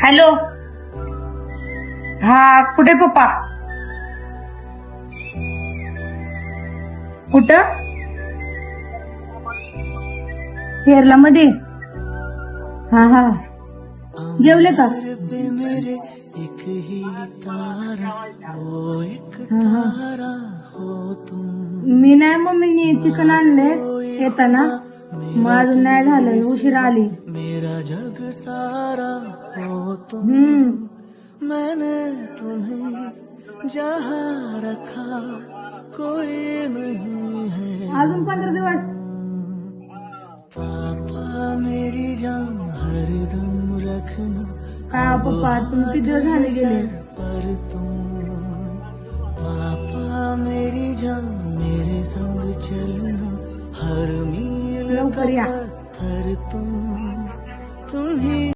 Hello. हा कुठे पप्पा? कुठं? केरला मध्ये? हा हा. जेवले का? हा हा. मी नाही, मम्मीने चिकन आणले येताना, मग अजून नाही झालं, उशीर आली. मेरा जग सारा हो तुम, मैंने तुम्हें जहाँ रखा कोई नहीं है. अजून 15 दिवस. पापा मेरी जान हरदम रखना. का पप्पा तुम्ही किती दिवस झाले गेले? पर तुम पापा मेरी जान मेरे संग चलना. हर मील का लवकर या. पत्थर तुम ही